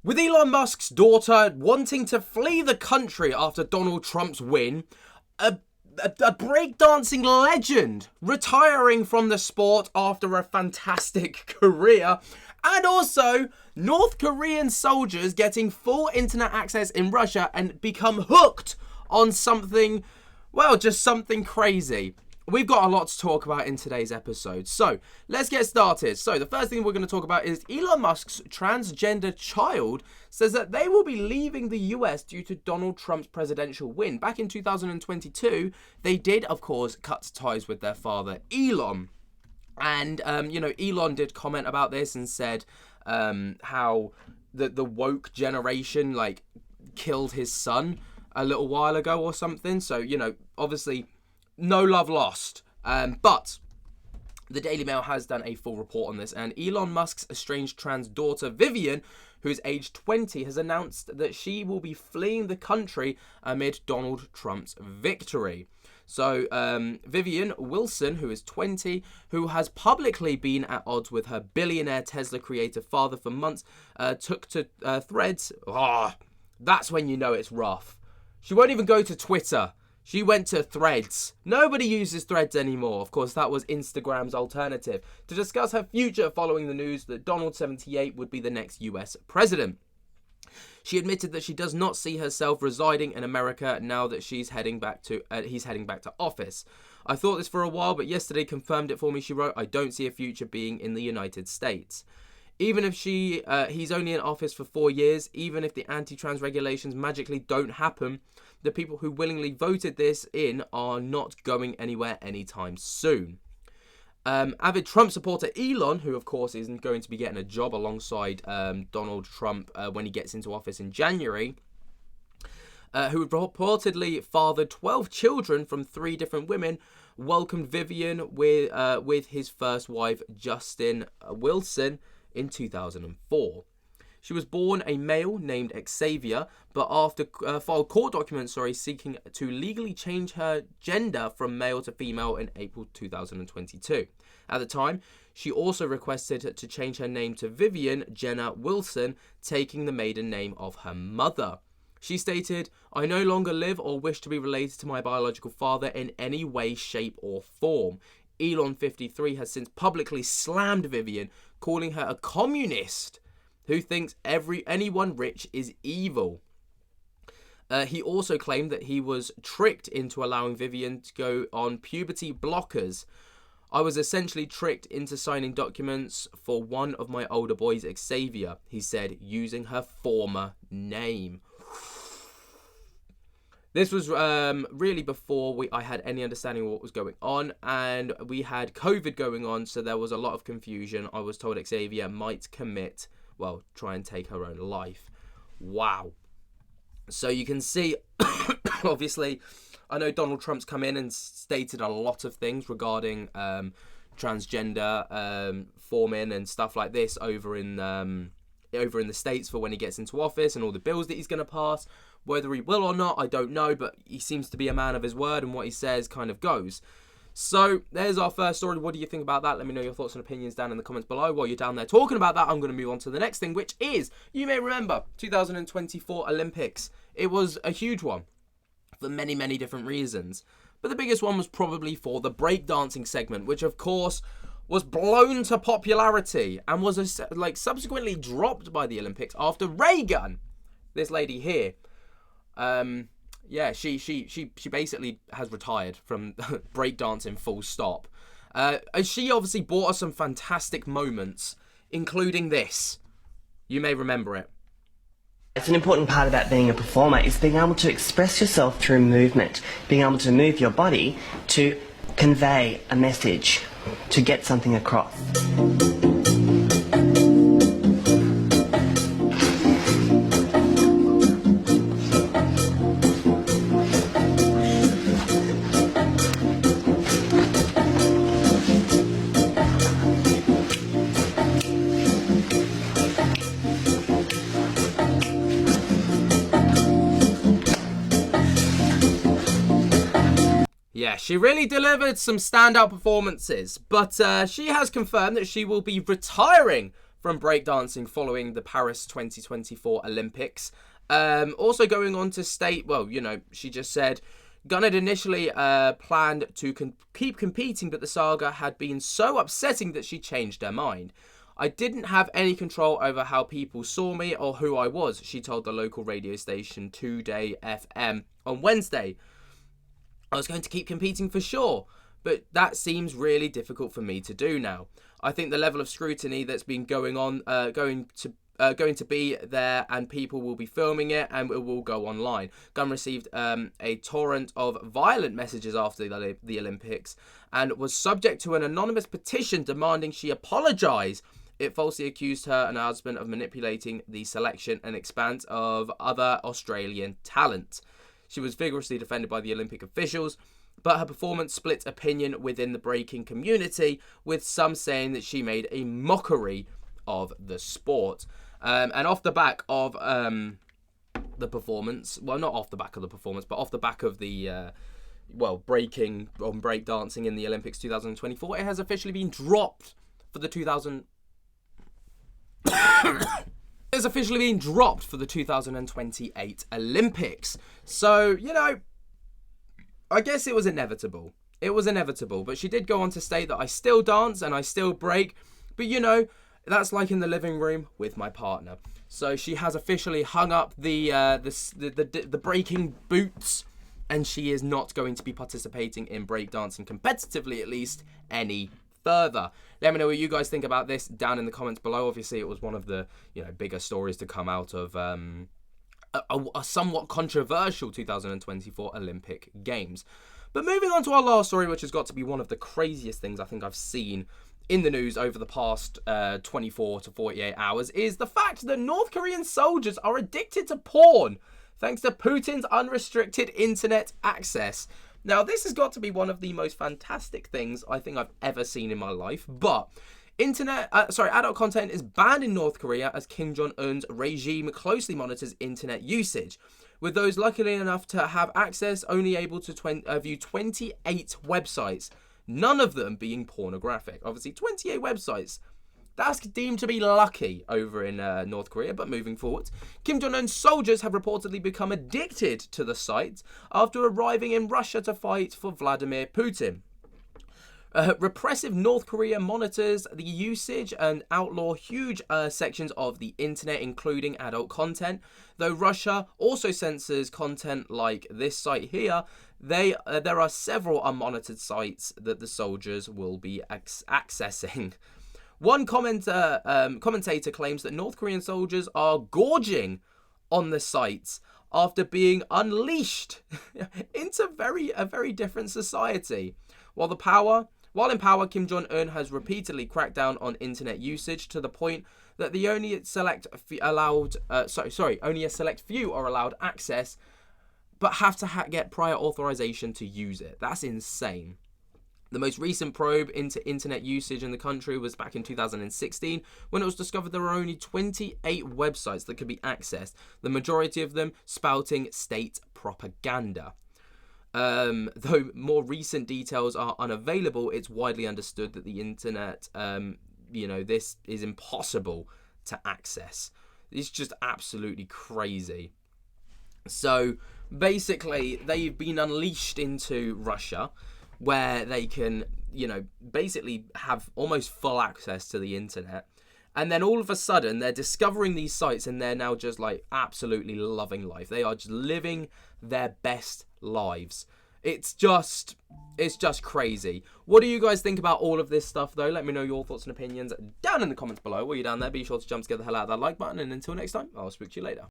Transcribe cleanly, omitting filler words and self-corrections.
With Elon Musk's daughter wanting to flee the country after Donald Trump's win, a breakdancing legend retiring from the sport after a fantastic career, and also North Korean soldiers getting full internet access in Russia and become hooked on something, well, just something crazy. We've got a lot to talk about in today's episode, so let's get started. So the first thing we're going to talk about is Elon Musk's transgender child says that they will be leaving the US due to Donald Trump's presidential win. Back in 2022, they did, of course, cut ties with their father, Elon. And, Elon did comment about this and said how the woke generation, killed his son a little while ago or something. So, obviously, no love lost. But the Daily Mail has done a full report on this, and Elon Musk's estranged trans daughter, Vivian, who is age 20, has announced that she will be fleeing the country amid Donald Trump's victory. So Vivian Wilson, who is 20, who has publicly been at odds with her billionaire Tesla creator father for months, took to Threads. That's when you know it's rough. She won't even go to Twitter. She went to Threads. Nobody uses Threads anymore. Of course, that was Instagram's alternative, to discuss her future following the news that Donald 78 would be the next US president. She admitted that she does not see herself residing in America now that he's heading back to office. I thought this for a while, but yesterday confirmed it for me, she wrote. I don't see a future being in the United States. Even if he's only in office for 4 years, even if the anti-trans regulations magically don't happen, the people who willingly voted this in are not going anywhere anytime soon. Avid Trump supporter Elon, who of course isn't going to be getting a job alongside Donald Trump when he gets into office in January, who reportedly fathered 12 children from 3 different women, welcomed Vivian with his first wife, Justin Wilson, in 2004. She was born a male named Xavier, but after filed court documents, seeking to legally change her gender from male to female in April 2022. At the time, she also requested to change her name to Vivian Jenna Wilson, taking the maiden name of her mother. She stated, I no longer live or wish to be related to my biological father in any way, shape, or form. Elon 53 has since publicly slammed Vivian, calling her a communist who thinks anyone rich is evil. He also claimed that he was tricked into allowing Vivian to go on puberty blockers. I was essentially tricked into signing documents for one of my older boys, Xavier, he said, using her former name. This was really before I had any understanding of what was going on, and we had COVID going on, so there was a lot of confusion. I was told Xavier might try and take her own life. Wow. So you can see, obviously, I know Donald Trump's come in and stated a lot of things regarding transgender forming and stuff like this over in the States for when he gets into office, and all the bills that he's going to pass. Whether he will or not, I don't know, but he seems to be a man of his word, and what he says kind of goes. So there's our first story. What do you think about that? Let me know your thoughts and opinions down in the comments below. While you're down there talking about that, I'm going to move on to the next thing, which is, you may remember, 2024 Olympics. It was a huge one for many, many different reasons. But the biggest one was probably for the breakdancing segment, which of course was blown to popularity and was subsequently dropped by the Olympics after Raygun, this lady here, she basically has retired from breakdancing full stop. She obviously brought us some fantastic moments, including this. You may remember it. It's an important part about being a performer is being able to express yourself through movement, being able to move your body to convey a message, to get something across. Yeah, she really delivered some standout performances, but she has confirmed that she will be retiring from breakdancing following the Paris 2024 Olympics. Also going on to state, well, you know, she just said, Gunn had initially planned to keep competing, but the saga had been so upsetting that she changed her mind. I didn't have any control over how people saw me or who I was, she told the local radio station Today FM on Wednesday. I was going to keep competing for sure, but that seems really difficult for me to do now. I think the level of scrutiny that's been going on, going to be there, and people will be filming it, and it will go online. Gunn received a torrent of violent messages after the Olympics and was subject to an anonymous petition demanding she apologise. It falsely accused her and her husband of manipulating the selection and expanse of other Australian talent. She was vigorously defended by the Olympic officials, but her performance split opinion within the breaking community, with some saying that she made a mockery of the sport. And off the back of the performance, well, not off the back of the performance, but off the back of the, breaking on breakdancing in the Olympics 2024, it has officially been dropped for the 2028 Olympics. So, you know, I guess it was inevitable. It was inevitable, but she did go on to state that I still dance and I still break, but you know, that's like in the living room with my partner. So she has officially hung up the breaking boots, and she is not going to be participating in breakdancing competitively, at least, any further. Let me know what you guys think about this down in the comments below. Obviously, it was one of the bigger stories to come out of a somewhat controversial 2024 Olympic Games. But moving on to our last story, which has got to be one of the craziest things I think I've seen in the news over the past 24 to 48 hours, is the fact that North Korean soldiers are addicted to porn thanks to Putin's unrestricted internet access. Now, this has got to be one of the most fantastic things I think I've ever seen in my life, but adult content is banned in North Korea as Kim Jong-un's regime closely monitors internet usage, with those lucky enough to have access only able to view 28 websites, none of them being pornographic. Obviously, 28 websites. That's deemed to be lucky over in North Korea, but moving forward, Kim Jong-un's soldiers have reportedly become addicted to the site after arriving in Russia to fight for Vladimir Putin. Repressive North Korea monitors the usage and outlaw huge sections of the internet, including adult content. Though Russia also censors content like this site here, there are several unmonitored sites that the soldiers will be accessing. One commentator claims that North Korean soldiers are gorging on the sites after being unleashed into a very different society. While in power, Kim Jong-un has repeatedly cracked down on internet usage to the point that only a select few are allowed access, but have to get prior authorization to use it. That's insane. The most recent probe into internet usage in the country was back in 2016, when it was discovered there were only 28 websites that could be accessed, the majority of them spouting state propaganda. Though more recent details are unavailable, it's widely understood that the internet, this is impossible to access. It's just absolutely crazy. So basically, they've been unleashed into Russia, where they can, basically have almost full access to the internet. And then all of a sudden, they're discovering these sites, and they're now just like absolutely loving life. They are just living their best lives. It's just crazy. What do you guys think about all of this stuff, though? Let me know your thoughts and opinions down in the comments below. While you're down there, be sure to jump to get the hell out of that like button. And until next time, I'll speak to you later.